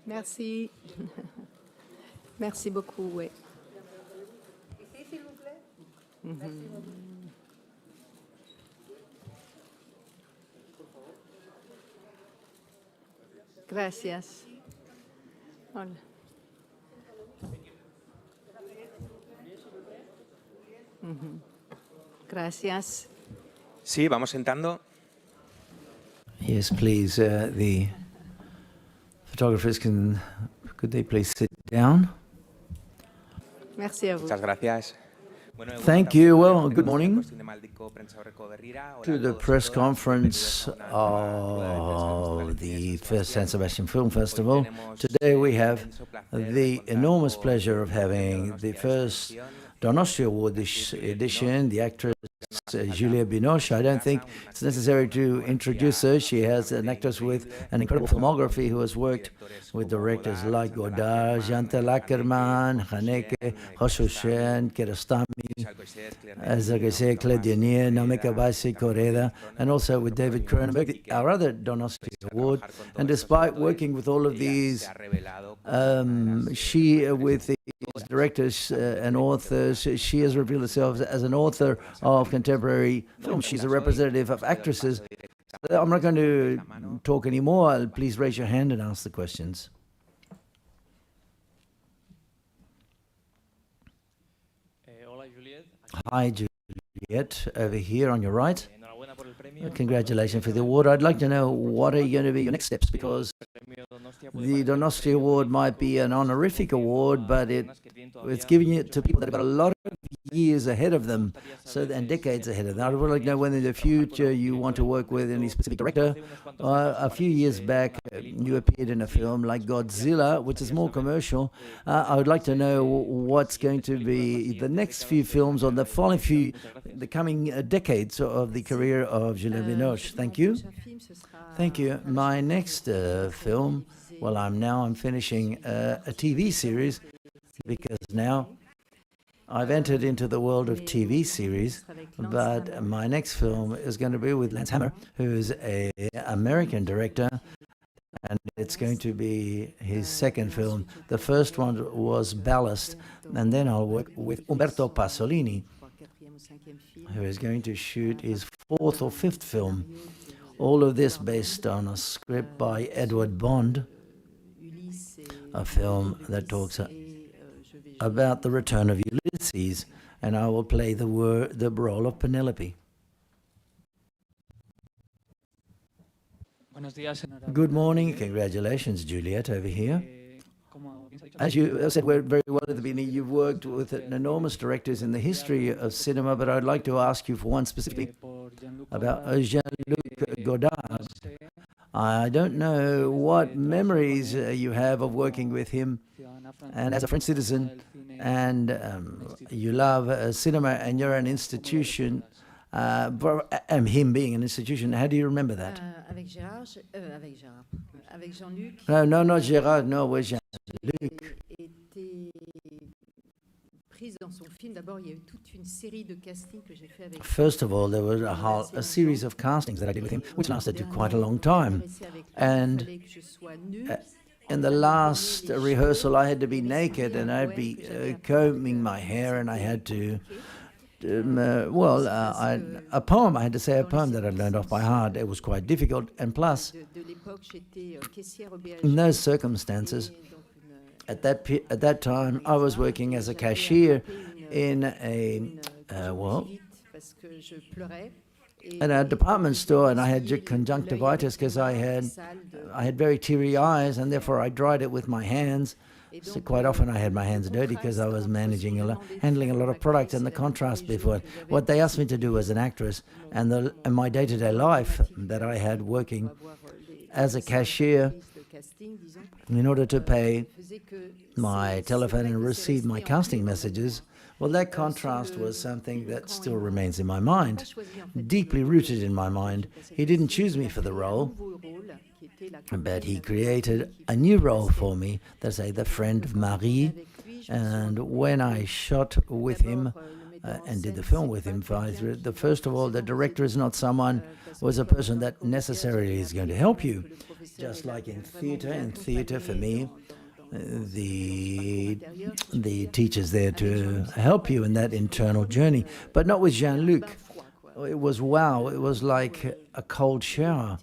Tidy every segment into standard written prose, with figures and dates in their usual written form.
Merci. Merci beaucoup, oui. Ici, s'il vous plaît. Merci beaucoup. Gracias. Hola. Gracias. Sí, vamos sentando. Yes, please. The photographers could they please sit down? Merci à vous. Muchas gracias. Thank you. Well, good morning to the press conference of the first San Sebastian Film Festival. Today we have the enormous pleasure of having the first Donostia Award this edition, the actress Juliette Binoche. I don't think it's necessary to introduce her. She has an actress with an incredible filmography who has worked with directors like Godard, Jantel Ackerman, Haneke, Hoshoushen, Kiarostami, Zergese, Claire Denier, Nameka Baisi, Correda, and also with David Cronenberg, our other Donostia Award. And despite working with all of these, she, with these directors and authors, she has revealed herself as an author of contemporary film. She's a representative of actresses. I'm not going to talk anymore. Please raise your hand and ask the questions. Hi, Juliette, over here on your right. Congratulations for the award. I'd like to know what are going to be your next steps, because the Donostia Award might be an honorific award, but it's giving it to people that have got a lot of years ahead of them, and decades ahead of them. I would like to know whether in the future you want to work with any specific director. A few years back, you appeared in a film like Godzilla, which is more commercial. I would like to know what's going to be the next few films or the coming decades of the career of Juliette Binoche. Thank you. Thank you. My next film, well, I'm finishing a TV series, because now I've entered into the world of TV series, but my next film is going to be with Lance Hammer, who's an American director, and it's going to be his second film. The first one was Ballast, and then I'll work with Umberto Pasolini, who is going to shoot his fourth or fifth film. All of this based on a script by Edward Bond, a film that talks about the return of Ulysses, and I will play the role of Penelope. Good morning. Congratulations, Juliette, over here. As you said very well at the beginning, you've worked with enormous directors in the history of cinema, but I'd like to ask you for one specifically about Jean-Luc Godard. I don't know what memories you have of working with him, and as a French citizen, and you love cinema, and you're an institution, and him being an institution. How do you remember that? Avec Jean-Luc. No, not Gérard, no, with Jean-Luc. First of all, there was a series of castings that I did with him, which lasted quite a long time. And in the last rehearsal, I had to be naked, and I'd be combing my hair, and I had to, a poem, I had to say a poem that I'd learned off by heart. It was quite difficult, and plus, in those circumstances, at that time, I was working as a cashier in a department store, and I had conjunctivitis because I had very teary eyes, and therefore I dried it with my hands. So quite often I had my hands dirty because I was handling a lot of product, and the contrast before. What they asked me to do as an actress, and my day-to-day life that I had working as a cashier, in order to pay my telephone and receive my casting messages, well, that contrast was something that still remains in my mind, deeply rooted in my mind. He didn't choose me for the role, but he created a new role for me, that's the friend of Marie. And when I shot with him, and did the film with him. First of all, the director is not someone who is a person that necessarily is going to help you. Just like in theater for me, the teacher's there to help you in that internal journey, but not with Jean-Luc. It was wow, it was like a cold shower.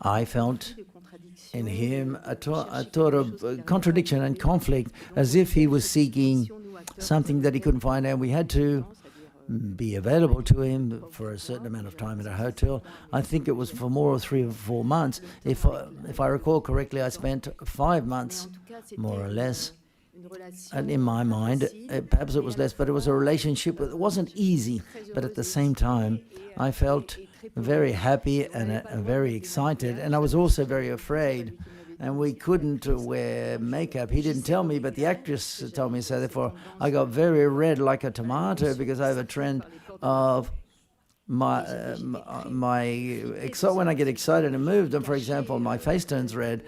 I felt in him a thought of contradiction and conflict, as if he was seeking something that he couldn't find, and we had to be available to him for a certain amount of time at a hotel. I think it was for more or 3 or 4 months. If I recall correctly, I spent 5 months, more or less. And in my mind, perhaps it was less, but it was a relationship that wasn't easy. But at the same time, I felt very happy and very excited. And I was also very afraid. And we couldn't wear makeup. He didn't tell me, but the actress told me so. Therefore, I got very red like a tomato because I have a trend of when I get excited and moved, and for example, my face turns red,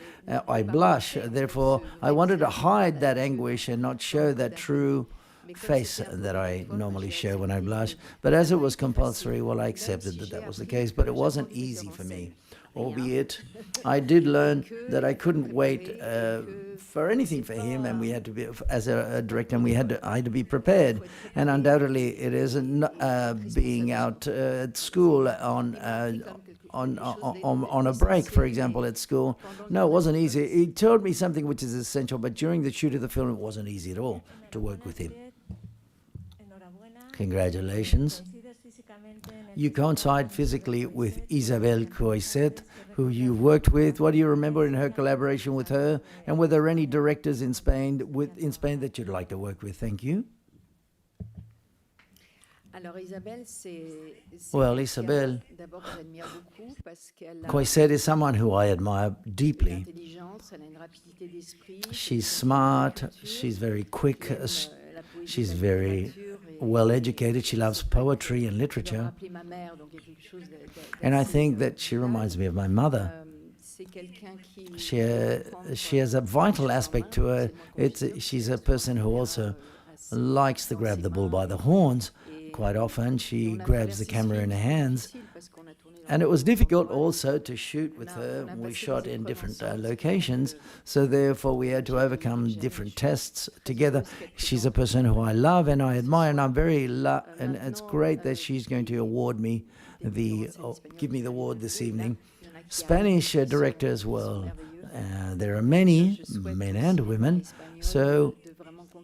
I blush. Therefore, I wanted to hide that anguish and not show that true face that I normally show when I blush. But as it was compulsory, well, I accepted that was the case, but it wasn't easy for me. Albeit, I did learn that I couldn't wait for anything for him, and we had to be, as a director, and I had to be prepared. And undoubtedly, it isn't being out at school on a break, for example, at school. No, it wasn't easy. He told me something which is essential, but during the shoot of the film, it wasn't easy at all to work with him. Congratulations. You coincide physically with Isabelle Coisset, who you worked with. What do you remember in her collaboration with her? And were there any directors in Spain that you'd like to work with? Thank you. Well, Isabelle Coisset is someone who I admire deeply. She's smart, she's very quick, she's very well educated. She loves poetry and literature. And I think that she reminds me of my mother. She has a vital aspect to her. She's a person who also likes to grab the bull by the horns. Quite often she grabs the camera in her hands. And it was difficult also to shoot with her. We shot in different locations, so therefore we had to overcome different tests together. She's a person who I love and I admire, and I'm and it's great that she's going to give me the award this evening. Spanish directors, well, there are many men and women,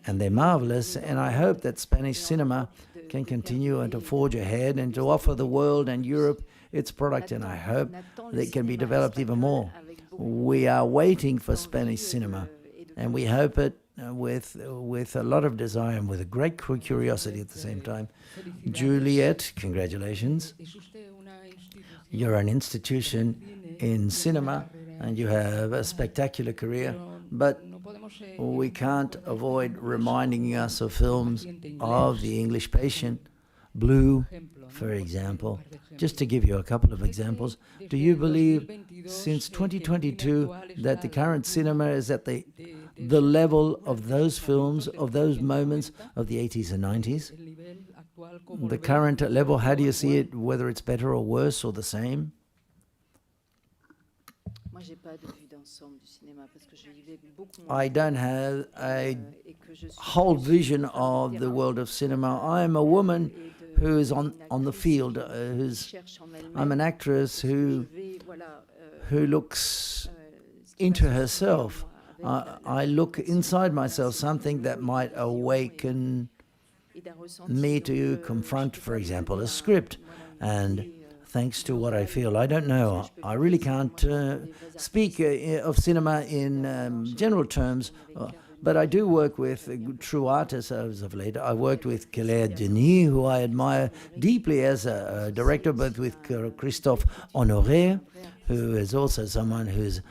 and they're marvelous, and I hope that Spanish cinema can continue and to forge ahead and to offer the world and Europe its product, and I hope that it can be developed even more. We are waiting for Spanish cinema, and we hope it with a lot of desire and with a great curiosity at the same time. Juliette, congratulations. You're an institution in cinema, and you have a spectacular career, but we can't avoid reminding us of films of The English Patient, Blue, for example. Just to give you a couple of examples, do you believe since 2022 that the current cinema is at the level of those films, of those moments of the 80s and 90s? The current level, how do you see it, whether it's better or worse or the same? I don't have a whole vision of the world of cinema. I'm a woman who is on the field. I'm an actress who looks into herself. I look inside myself, something that might awaken me to confront, for example, a script. And thanks to what I feel, I don't know. I really can't speak of cinema in general terms. But I do work with true artists as of late. I worked with Juliette Binoche, who I admire deeply as a director, but with Christophe Honoré, who is also someone who's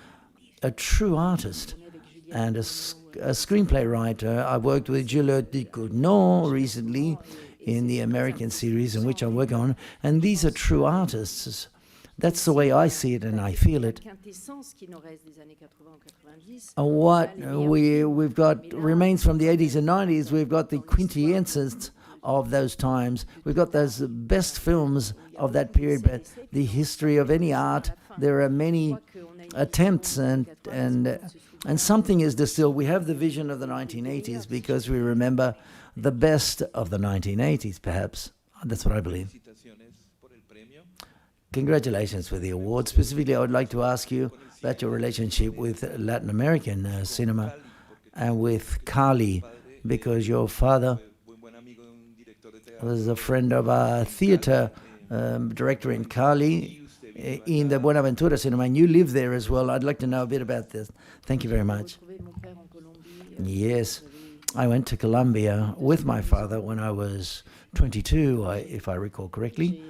a true artist and a screenplay writer. I worked with Juliette Binoche recently in the American series in which I work on, and these are true artists. That's the way I see it and I feel it. Quintessence qui nous reste des années 80 ou 90. What we've got remains from the 80s and 90s. We've got the quintessence of those times. We've got those best films of that period. But the history of any art, there are many attempts, and something is distilled. We have the vision of the 1980s because we remember the best of the 1980s, perhaps. That's what I believe. Congratulations for the award. Specifically, I would like to ask you about your relationship with Latin American cinema and with Cali, because your father was a friend of a theater director in Cali, in the Buenaventura cinema, and you live there as well. I'd like to know a bit about this. Thank you very much. Yes, I went to Colombia with my father when I was 22, if I recall correctly.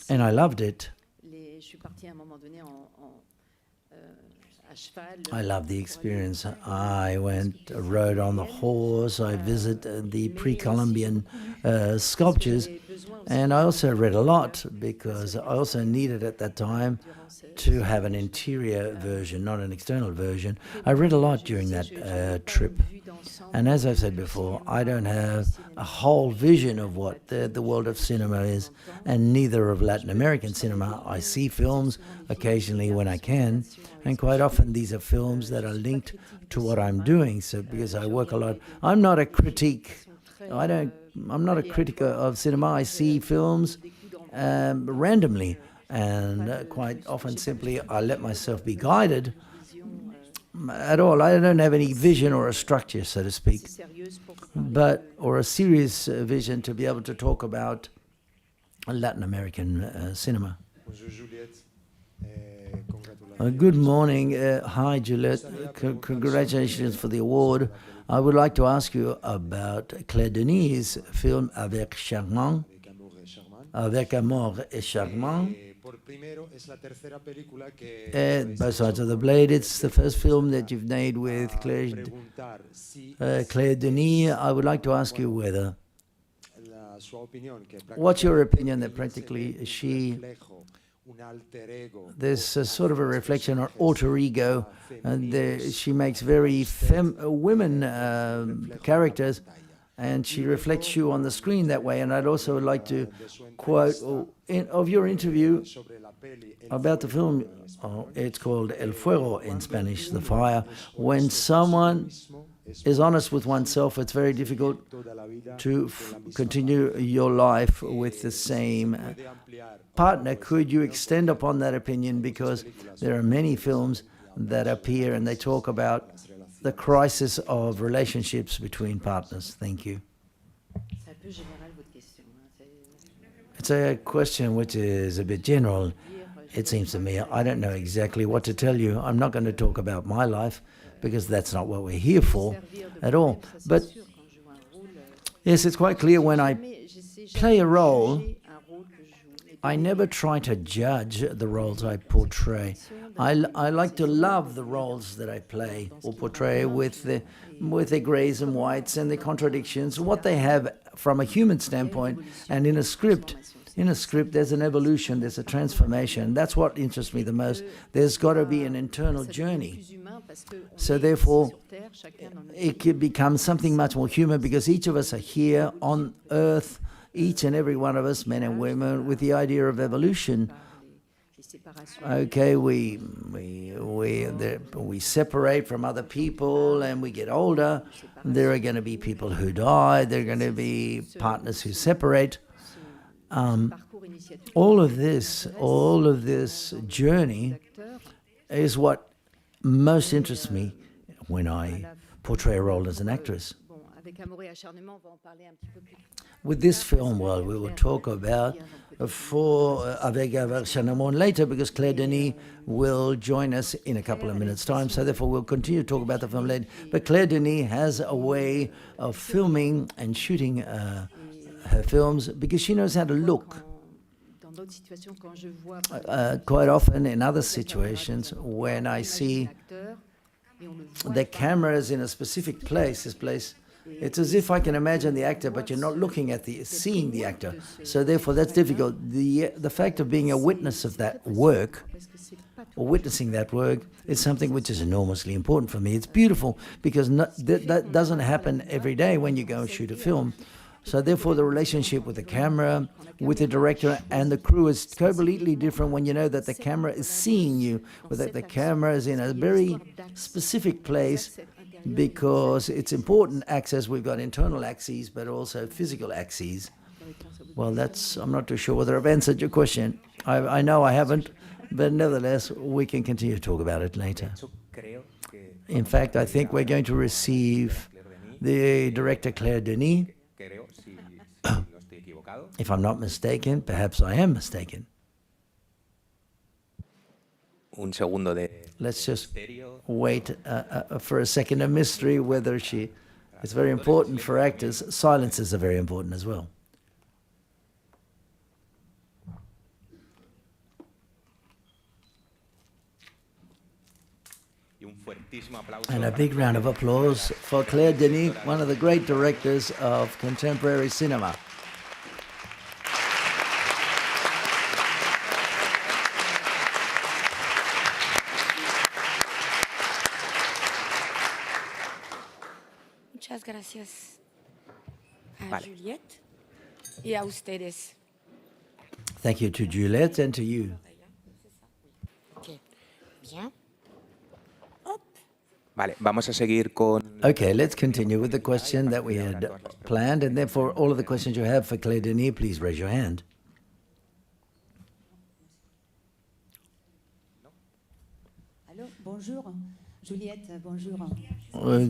And I loved it. I loved the experience. I rode on the horse, I visited the pre-Columbian sculptures, and I also read a lot because I also needed at that time to have an interior version, not an external version. I read a lot during that trip. And as I've said before, I don't have a whole vision of what the world of cinema is, and neither of Latin American cinema. I see films occasionally when I can, and quite often these are films that are linked to what I'm doing. So because I work a lot, I'm not a critic. I'm not a critic of cinema. I see films randomly, and quite often simply I let myself be guided. At all, I don't have any vision or a structure, so to speak, or a serious vision to be able to talk about Latin American cinema. Good morning. Hi, Juliette. Congratulations for the award. I would like to ask you about Claire Denis' film Avec, amour et charlement. Both Sides of the Blade. It's the first film that you've made with Claire Denis. I would like to ask you what's your opinion that practically there's a sort of a reflection or alter ego, and she makes very women characters, and she reflects you on the screen that way. And I'd also like to quote of your interview about the film. It's called El Fuego in Spanish, the fire. When someone is honest with oneself, it's very difficult to continue your life with the same partner. Could you extend upon that opinion? Because there are many films that appear and they talk about the crisis of relationships between partners. Thank you. It's a question which is a bit general, it seems to me. I don't know exactly what to tell you. I'm not going to talk about my life because that's not what we're here for at all. But yes, it's quite clear when I play a role, I never try to judge the roles I portray. I like to love the roles that I play or portray with their grays and whites and their contradictions, what they have from a human standpoint. And in a script, there's an evolution, there's a transformation. That's what interests me the most. There's got to be an internal journey. So therefore, it could become something much more human because each of us are here on Earth, each and every one of us, men and women, with the idea of evolution. Okay, we separate from other people and we get older. There are going to be people who die. There are going to be partners who separate. All of this journey is what most interests me when I portray a role as an actress. With this film, well, we will talk about Avec, amour, acharnement later because Claire Denis will join us in a couple of minutes' time. So therefore, we'll continue to talk about the film later. But Claire Denis has a way of filming and shooting her films because she knows how to look. Quite often in other situations, when I see the cameras in a specific place, this place It's as if I can imagine the actor, but you're not looking at seeing the actor. So therefore, that's difficult. The fact of being a witness of that work, or witnessing that work, is something which is enormously important for me. It's beautiful because that doesn't happen every day when you go and shoot a film. So therefore, the relationship with the camera, with the director and the crew is completely different when you know that the camera is seeing you, or that the camera is in a very specific place, because it's important axes. We've got internal axes, but also physical axes. Well, I'm not too sure whether I've answered your question. I know I haven't, but nevertheless, we can continue to talk about it later. In fact, I think we're going to receive the director Claire Denis. If I'm not mistaken, perhaps I am mistaken. Let's just wait for a second of mystery whether it's very important for actors. Silences are very important as well. And a big round of applause for Claire Denis, one of the great directors of contemporary cinema. Muchas gracias a Juliette y a ustedes. Thank you to Juliette and to you. Okay. Bien. Vale, vamos a seguir con... Okay, let's continue with the question that we had planned, and therefore all of the questions you have for Claire Denis, please raise your hand. Allô, bonjour. Juliette, bonjour.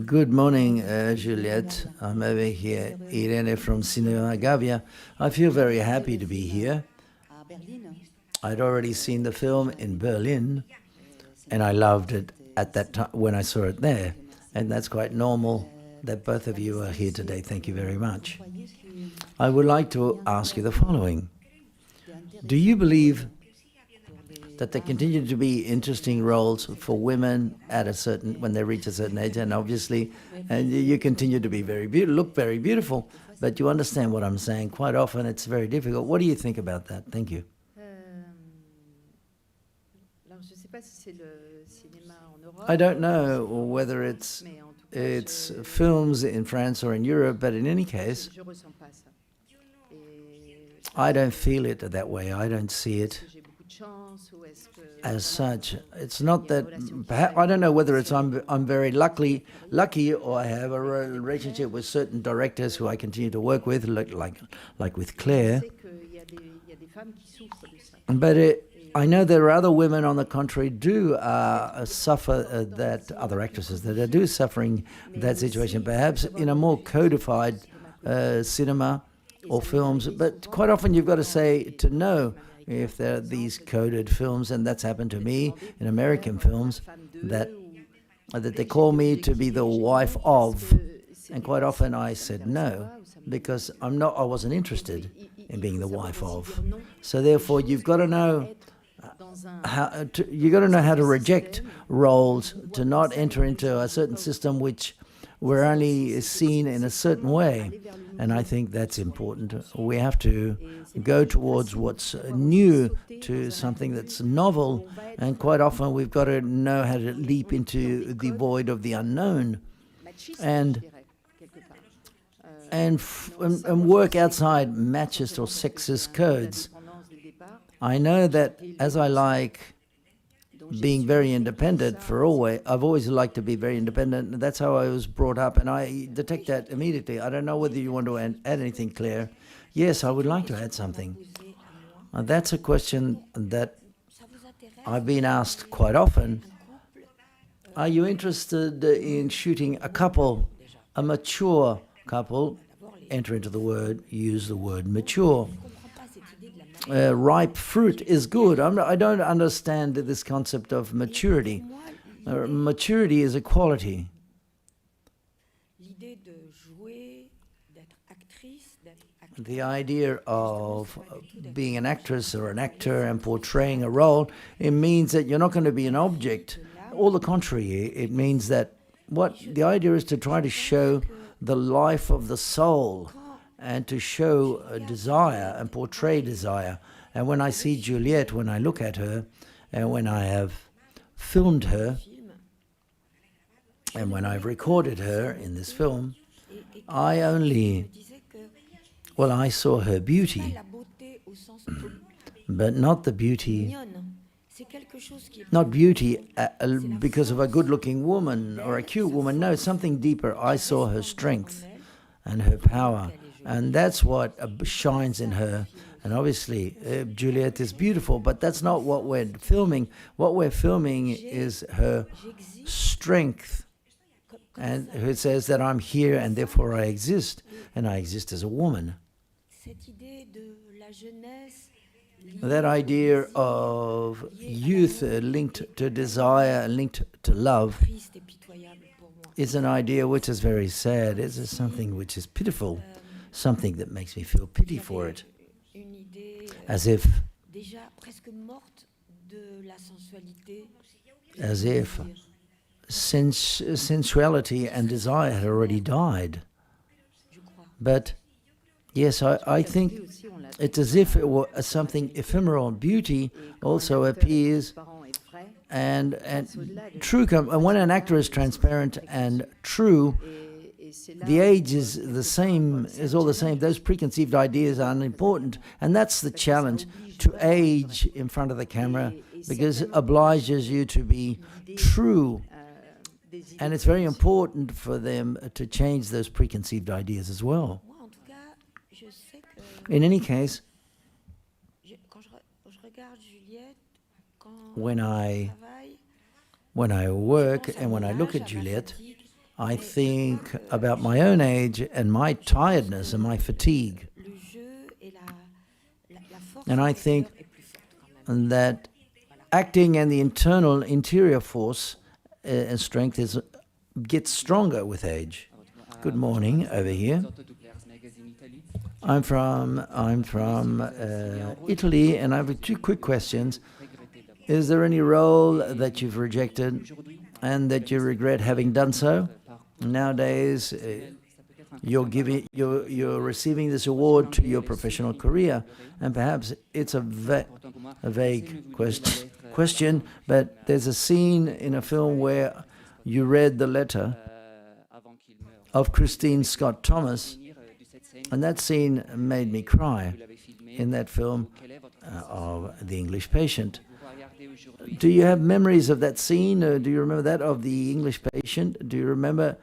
Good morning, Juliette. I'm over here, Irene from Cinema Gavia. I feel very happy to be here. À Berlin. I'd already seen the film in Berlin, and I loved it at that time when I saw it there. And that's quite normal that both of you are here today. Thank you very much. I would like to ask you the following. Do you believe that there continue to be interesting roles for women at when they reach a certain age, and obviously, and you continue to be look very beautiful, but you understand what I'm saying. Quite often it's very difficult. What do you think about that? Thank you. I don't know whether it's films in France or in Europe, but in any case, I don't feel it that way. I don't see it as such. It's not that, perhaps, I don't know whether it's I'm very lucky, or I have a relationship with certain directors who I continue to work with, like with Claire. But I know there are other women, on the contrary, do suffer other actresses that are suffering that situation, perhaps in a more codified cinema or films. But quite often you've got to know if there are these coded films, and that's happened to me in American films, that they call me to be the wife of, and quite often I said no, because I wasn't interested in being the wife of. So therefore you've got to know how to reject roles, to not enter into a certain system which we're only seen in a certain way. And I think that's important. We have to go towards what's new, to something that's novel, and quite often we've got to know how to leap into the void of the unknown and work outside machist or sexist codes. I know that as I like being very independent I've always liked to be very independent. That's how I was brought up, and I detect that immediately. I don't know whether you want to add anything, Claire. Yes, I would like to add something. That's a question that I've been asked quite often. Are you interested in shooting a mature couple? Enter into the word, use the word mature. Ripe fruit is good. I don't understand this concept of maturity. Maturity is a quality. The idea of being an actress or an actor and portraying a role, it means that you're not going to be an object. All the contrary, it means that the idea is to try to show the life of the soul and to show a desire and portray desire. And when I see Juliette, when I look at her, and when I have filmed her, and when I've recorded her in this film, I saw her beauty, but not the beauty, not beauty because of a good-looking woman or a cute woman. No, something deeper. I saw her strength and her power, and that's what shines in her. And obviously, Juliette is beautiful, but that's not what we're filming. What we're filming is her strength. And it says that I'm here and therefore I exist, and I exist as a woman. That idea of youth linked to desire, linked to love, is an idea which is very sad. It's something which is pitiful, something that makes me feel pity for it. As if sensuality and desire had already died. But yes, I think it's as if it were something ephemeral. Beauty also appears and true. And when an actor is transparent and true, the age is the same, is all the same. Those preconceived ideas are unimportant. And that's the challenge, to age in front of the camera, because it obliges you to be true. And it's very important for them to change those preconceived ideas as well. In any case, when I work and when I look at Juliette, I think about my own age and my tiredness and my fatigue. And I think that acting and the interior force and strength gets stronger with age. Good morning, over here. I'm from Italy, and I have two quick questions. Is there any role that you've rejected and that you regret having done so? Nowadays, you're receiving this award to your professional career, and perhaps it's a vague question, but there's a scene in a film where you read the letter of Christine Scott Thomas, and that scene made me cry in that film of The English Patient. Do you have memories of that scene? Do you remember that, of The English Patient? Do you remember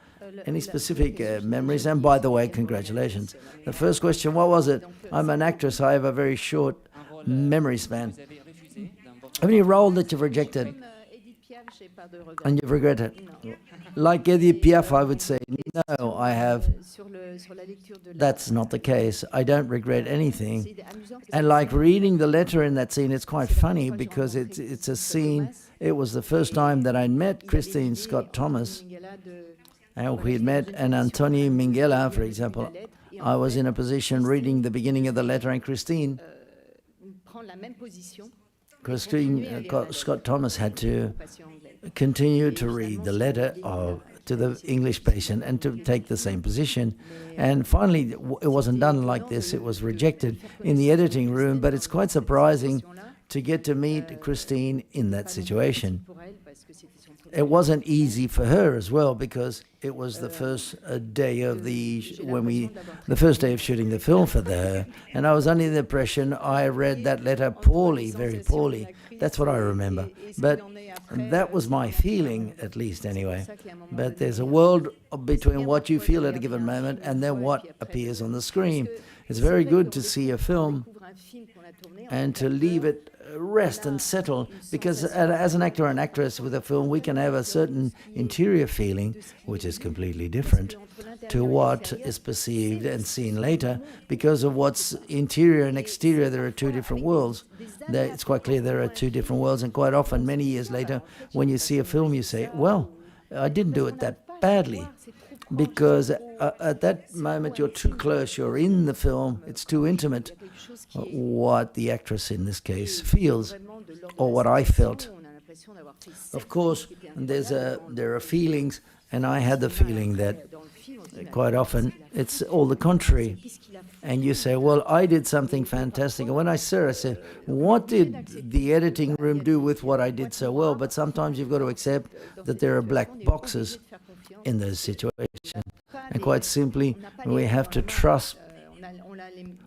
any specific memories? And by the way, congratulations. The first question, what was it? I'm an actress. I have a very short memory span. Any role that you've rejected and you've regretted? Like Edith Piaf, I would say, no, I have. That's not the case. I don't regret anything. And like reading the letter in that scene, it's quite funny because it's a scene. It was the first time that I met Christine Scott Thomas, and we had met, and Anthony Minghella, for example. I was in a position reading the beginning of the letter, and Christine Scott Thomas had to continue to read the letter to the English Patient and to take the same position. And finally, it wasn't done like this. It was rejected in the editing room, but it's quite surprising to get to meet Christine in that situation. It wasn't easy for her as well, because it was the first day of the first day of shooting the film for her, and I was under the impression I read that letter poorly, very poorly. That's what I remember. But that was my feeling, at least anyway. But there's a world between what you feel at a given moment and then what appears on the screen. It's very good to see a film and to leave it rest and settle, because as an actor or an actress with a film, we can have a certain interior feeling which is completely different to what is perceived and seen later. Because of what's interior and exterior, there are two different worlds. It's quite clear there are two different worlds, and quite often, many years later, when you see a film, you say, well, I didn't do it that badly. Because at that moment you're too close, you're in the film, it's too intimate, what the actress in this case feels, or what I felt. Of course, there are feelings, and I had the feeling that Quite often, it's all the contrary. And you say, well, I did something fantastic. And when I saw it, I said, what did the editing room do with what I did so well? But sometimes you've got to accept that there are black boxes in those situations. And quite simply, we have to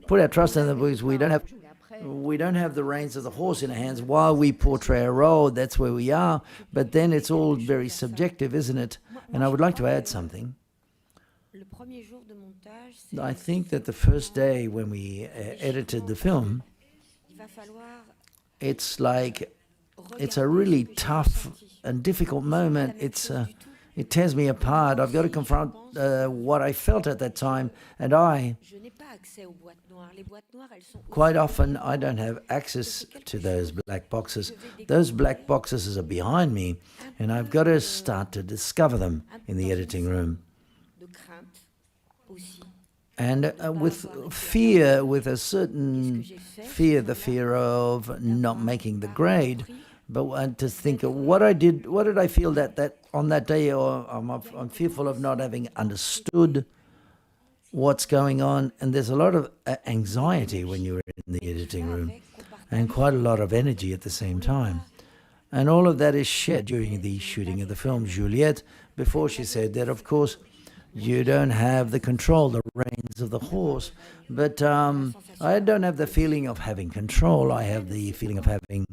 put our trust in them, because we don't have the reins of the horse in our hands while we portray a role. That's where we are. But then it's all very subjective, isn't it? And I would like to add something. I think that the first day when we edited the film, it's a really tough and difficult moment. It tears me apart. I've got to confront what I felt at that time, and quite often I don't have access to those black boxes. Those black boxes are behind me, and I've got to start to discover them in the editing room. And with fear, with a certain fear, the fear of not making the grade, but to think of what did I feel that on that day, or I'm fearful of not having understood what's going on. And there's a lot of anxiety when you're in the editing room, and quite a lot of energy at the same time. And all of that is shared during the shooting of the film. Juliette, before she said that, of course, you don't have the control, the reins of the horse. But I don't have the feeling of having control. I have the feeling of having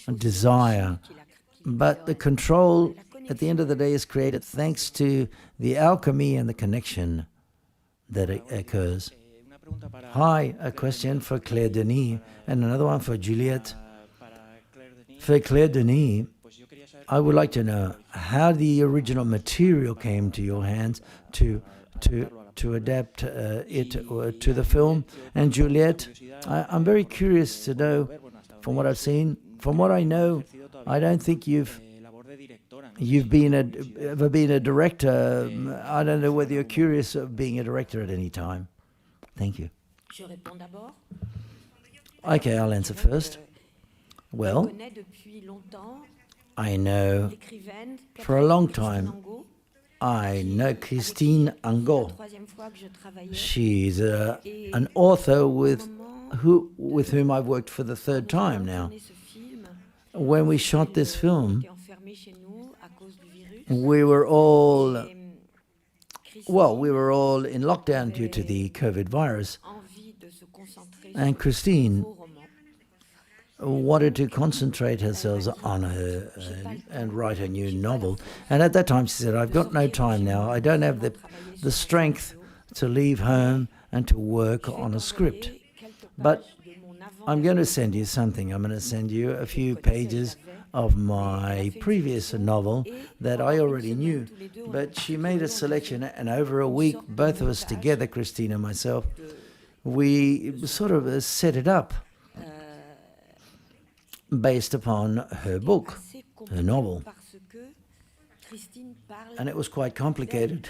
a desire. But the control, at the end of the day, is created thanks to the alchemy and the connection that occurs. Hi, a question for Claire Denis and another one for Juliette. For Claire Denis, I would like to know how the original material came to your hands to adapt it to the film. And Juliette, I'm very curious to know, from what I've seen, from what I know, I don't think you've ever been a director. I don't know whether you're curious of being a director at any time. Thank you. Okay, I'll answer first. Well, I know for a long time, I know Christine Angot. She's an author with whom I've worked for the third time now. When we shot this film, we were all in lockdown due to the COVID virus. And Christine wanted to concentrate herself on her and write a new novel. And at that time she said, I've got no time now. I don't have the strength to leave home and to work on a script. But I'm going to send you something. I'm going to send you a few pages of my previous novel that I already knew. But she made a selection, and over a week, both of us together, Christine and myself, we sort of set it up based upon her book, her novel. And it was quite complicated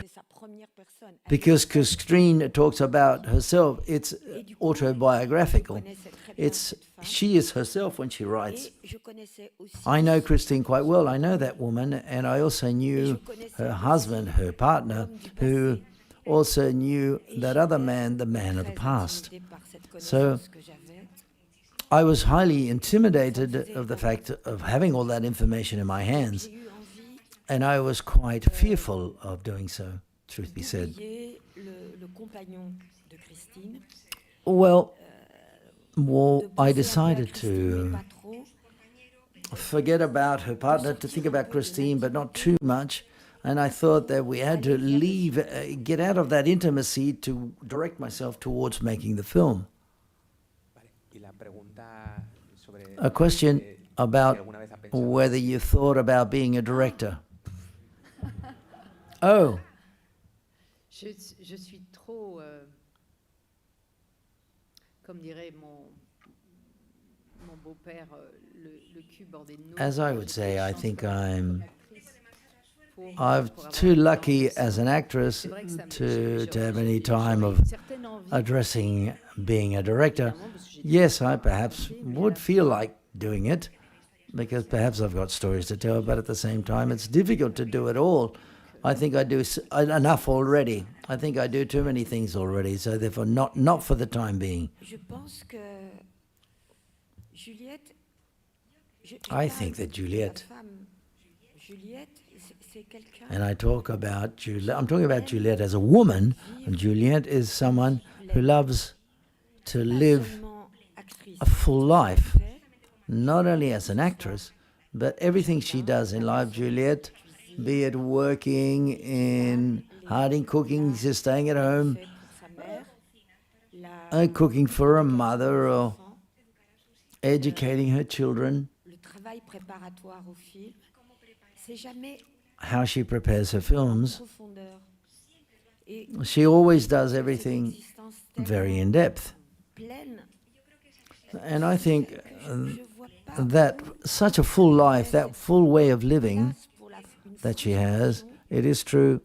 because Christine talks about herself. It's autobiographical. She is herself when she writes. I know Christine quite well. I know that woman, and I also knew her husband, her partner, who also knew that other man, the man of the past. So I was highly intimidated of the fact of having all that information in my hands, and I was quite fearful of doing so, truth be said. Well, I decided to forget about her partner, to think about Christine, but not too much. And I thought that we had to get out of that intimacy to direct myself towards making the film. A question about whether you thought about being a director. Oh. Je suis trop, comme dirait mon beau-père, le cul bordé de nouilles. As I would say, I think I'm too lucky as an actress to have any time of addressing being a director. Yes, I perhaps would feel like doing it, because perhaps I've got stories to tell, but at the same time, it's difficult to do it all. I think I do enough already. I think I do too many things already, so therefore not for the time being. Je pense que Juliette. I think that Juliette, Juliette, c'est quelqu'un. and I talk about Juliette, I'm talking about Juliette as a woman, and Juliette is someone who loves to live a full life, not only as an actress, but everything she does in life, Juliette, be it working in harding, cooking, just staying at home, cooking for her mother, or educating her children, Le travail préparatoire au film, c'est jamais how she prepares her films. profondeur. Et She always does everything existence very in depth. pleine, And I think je vois pas that such a full life, that full way of living place pour une that she has, it is true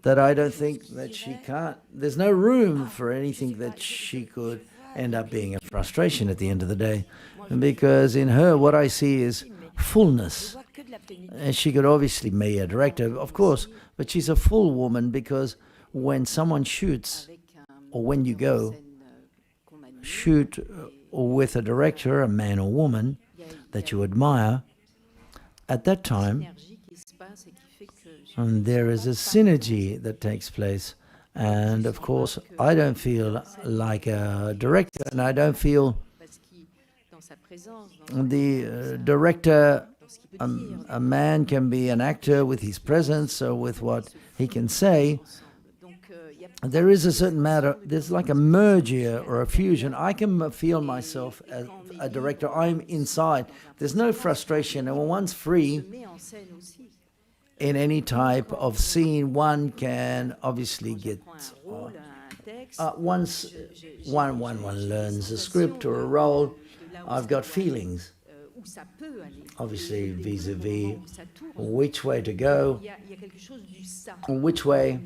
that I don't think that she can't, there's no room for anything that she could end up being a frustration at the end of the day. Because in her, what I see is fullness. vois que de la plénitude. And she could obviously be a director, of course, but she's a full woman because when someone shoots, avec un or when you metteur en go scène, qu'on admire, shoot with a director, a man or woman, il y a that you admire, at that time, énergie qui se passe et qui fait que there is a synergy that takes place. And of course, I don't feel like a director, and I don't feel parce qu'il dans sa présence, dans the director. dans ce qu'il peut dire, A man can be an actor with his presence or with what he can say. ensemble. Donc il y a There is a certain matter, there's like a merger or a fusion. I can feel myself as a director. I'm inside. There's no frustration. And when one's free met en scène aussi. in any type of scene, one can obviously get. Prend un rôle, un texte. Once one learns a script or a role, I've got feelings, Où ça peut aller. obviously vis-a-vis Où ça tourne. which way to go, Il y a quelque chose du ça. and which way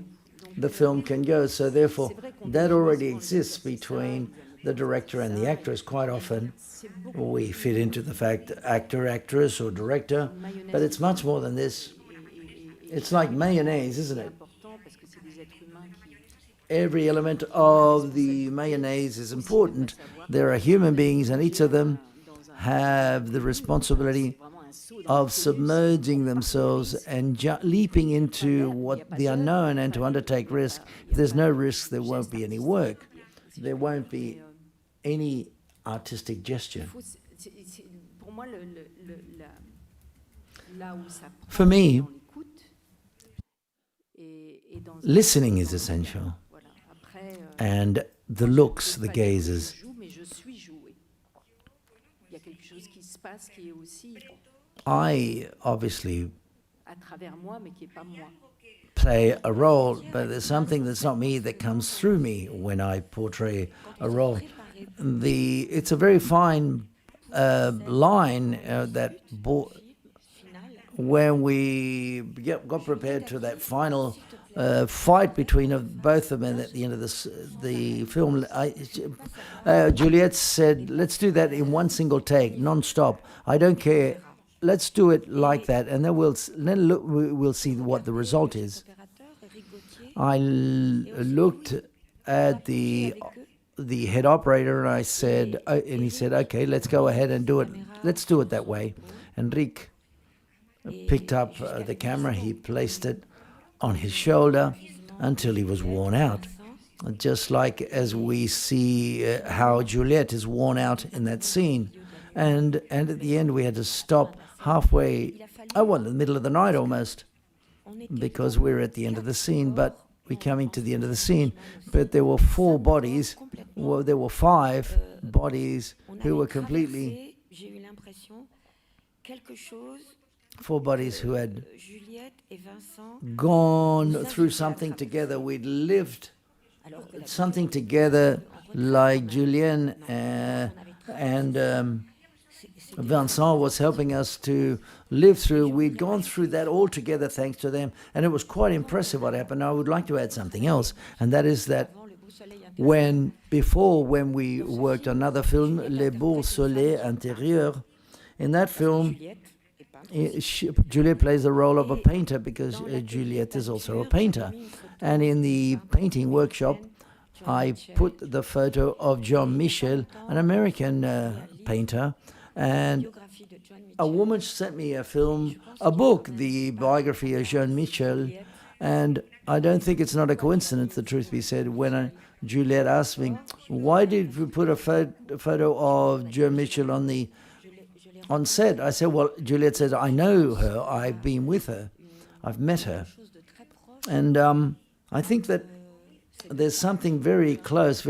the film can go. So therefore, that already exists between the director and the actress. Quite often, C'est beaucoup. we fit into the fact actor, actress, or director, but it's much more than this. It's like mayonnaise, isn't C'est it? important parce que c'est des êtres humains qui Every element of the mayonnaise is important. There are human beings, and each of them have the responsibility vraiment un saut dans of submerging themselves and leaping into what the unknown and to undertake risk. If there's no risk, there won't be any work. There won't be any artistic gesture. faut- pour moi là où ça prend, For me, c'est dans l'écoute et dans listening is essential, voilà. Après and the looks, the gazes. je joue mais je suis jouée. Il y a quelque chose qui se passe qui est aussi I obviously à travers moi mais qui est pas moi. play a role, but there's something that's not me that comes through me when I portray a role. It's a very fine line that when we got prepared to that final fight between both of them at the end of the film, Juliette said, "Let's do that in one single take, non-stop. I don't care. Let's do it like that, and then we'll see what the result is." I looked at the head operator and I said, and he said, "Okay, let's go ahead and do it. Let's do it that way." Enrique picked up the camera. He placed it on his shoulder until he was worn out, just like as we see how Juliette is worn out in that scene. And at the end, we had to stop halfway, in the middle of the night almost, because we're at the end of the scene, but we're coming to the end of the scene. But there were four bodies, well, there were five bodies who were completely, four bodies who had gone through something together. We'd lived something together, like Julien and Vincent was helping us to live through. We'd gone through that all together thanks to them, and it was quite impressive what happened. I would like to add something else, and that is that when we worked on another film, Les Beaux Soleils Intérieurs, in that film, Juliette plays the role of a painter because Juliette is also a painter. And in the painting workshop, I put the photo of John Michel, an American painter, and a woman sent me a book, the biography of Jean Michel, and I don't think it's not a coincidence, the truth be said, when Juliette asked me, why did we put a photo of Jean Michel on set? I said, well, Juliette says, I know her, I've been with her, I've met her. And I think that there's something very close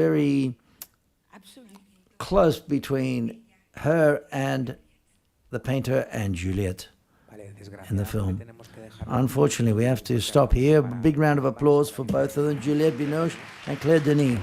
between her and the painter and Juliette in the film. Unfortunately, we have to stop here. A big round of applause for both of them, Juliette Binoche and Claire Denis.